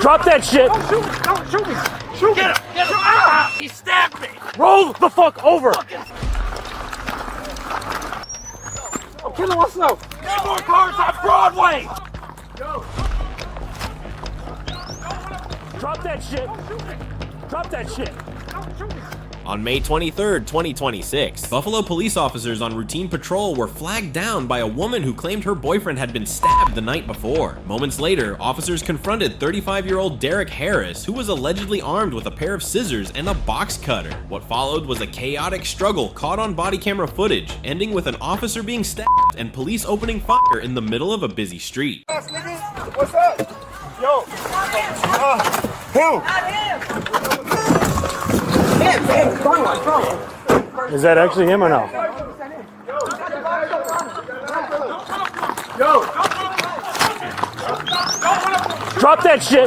Drop that shit. Don't shoot me. Don't shoot me. Shoot me. Get him. Get him. Ah! He stabbed me. Roll the fuck over. I'm killing myself. Need more cars on Broadway. Drop that shit. Drop that shit. Don't shoot me. On May 23rd, 2026, Buffalo police officers on routine patrol were flagged down by a woman who claimed her boyfriend had been stabbed the night before. Moments later, officers confronted 35-year-old Derrick Harris, who was allegedly armed with a pair of scissors and a box cutter. What followed was a chaotic struggle caught on body camera footage, ending with an officer being stabbed and police opening fire in the middle of a busy street. What's up? Yo. Who? Is that actually him or no? Yo. Drop that shit.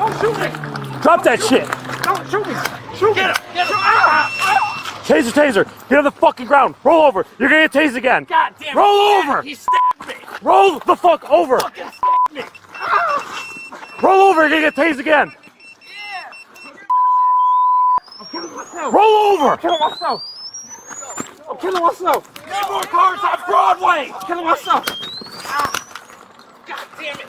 Drop that shit. Don't shoot me. Shoot me. Get him. Get him. Ah! Taser, taser. Get on the fucking ground. Roll over. You're gonna get tased again. God damn it. Roll over. He stabbed me. Roll the fuck over. Fucking stabbed me. Roll over. You're gonna get tased again. I'm killing myself. Roll over. I'm killing myself. I'm killing myself. Need more cars on Broadway. I'm killing myself. Ah! God damn it.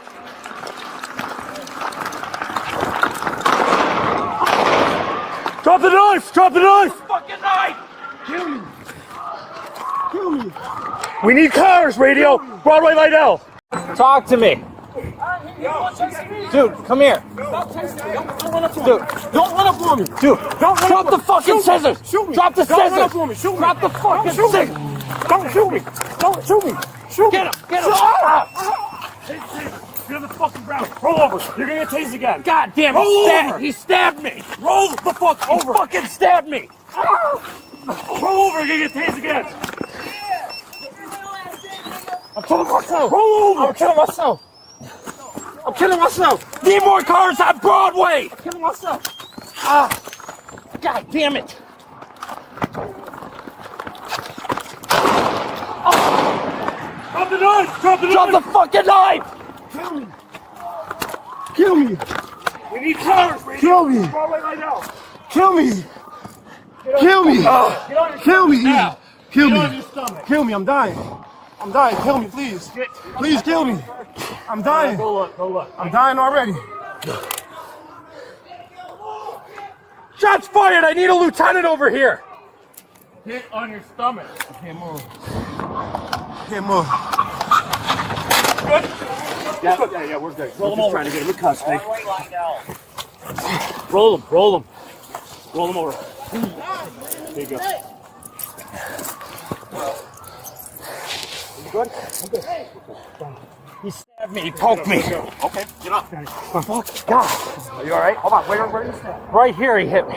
Drop the knife. Drop the knife. Fucking knife. Kill me. Kill me. We need cars. Radio. Broadway Liddell. Talk to me. Dude, come here. Dude, don't run up on me. Dude, don't Drop the fucking scissors. Shoot me. Drop the Don't run scissors. up on me. Shoot me. Drop the fucking Don't shoot me. scissors. Don't shoot me. Don't shoot me. Shoot Get me. him. Get him. Get on the fucking ground. Roll over. You're gonna get tased again. God damn Roll it. over. He stabbed me. Roll the fuck over. Fucking stabbed me. Roll over. You're gonna get tased again. I'm killing myself. Roll over. I'm killing myself. I'm killing myself. Need more cars on Broadway. I'm killing myself. Ah. God damn it. Drop the knife. Drop the knife. Drop the fucking knife. Kill me. Kill me. We need cars. Radio. Kill me. Broadway Liddell. Kill me. Kill me. Get on your Kill me. Now. Kill Get on me. your stomach. Kill me. I'm dying. I'm dying. Kill me, please. Please kill me. I'm dying. Go look. Go look. I'm dying already. Shots fired. I need a lieutenant over here. Get on your stomach. Can't move. Can't move. Good. Yeah, we're good. Roll him over. Trying to get him in custody. Roll him. Roll him. Roll him over. There you go. You good? I'm good. He stabbed me. He poked me. Okay, get up. Fuck. God. Are you all right? Hold on. Where did you stab? Right here. He hit me.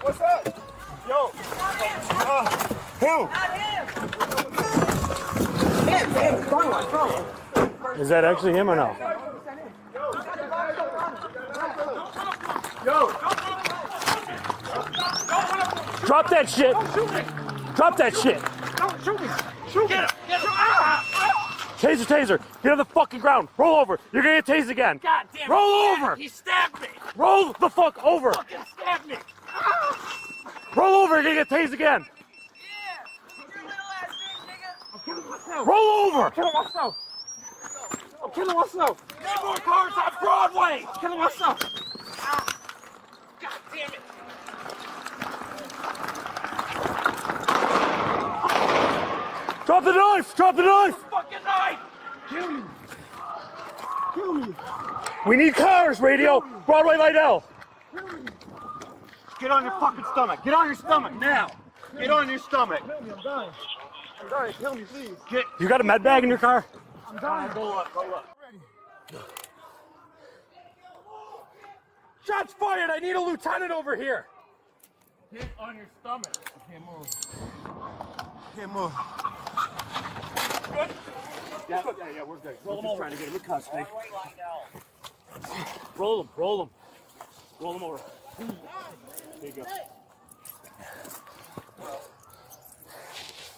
What's up? Yo. Who? Is that actually him or no? Yo. Drop that shit. Drop that shit. Don't shoot me. Shoot me. Get him. Get him. Ah! Taser, taser. Get on the fucking ground. Roll over. You're gonna get tased again. God damn it. Roll over. He stabbed me. Roll the fuck over. Fucking stabbed me. Roll over. You're gonna get tased again. I'm killing myself. Roll over. I'm killing myself. I'm killing myself. Need more cars on Broadway. I'm killing myself. Ah. God damn it. Drop the knife. Drop the knife. Fucking knife. Kill me. Kill me. We need cars. Radio. Broadway Liddell. Get on your fucking stomach. Get on your stomach now. Get on your stomach. Kill me. I'm dying. I'm dying. Kill me, please. Get. You got a med bag in your car? I'm dying. Go look. Go look. Shots fired. I need a lieutenant over here. Get on your stomach. I can't move. Can't move. Good. Yeah, we're good. Roll him over. Trying to get him in custody. Roll him. Roll him. Roll him over. There you go.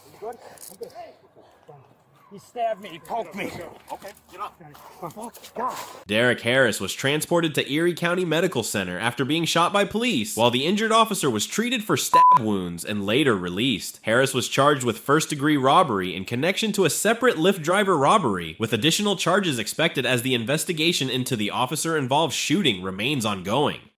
You good? I'm good. He stabbed me. He poked me. Okay, get up. Oh, God. Derrick Harris was transported to Erie County Medical Center after being shot by police, while the injured officer was treated for stab wounds and later released. Harris was charged with first-degree robbery in connection to a separate Lyft driver robbery, with additional charges expected as the investigation into the officer-involved shooting remains ongoing.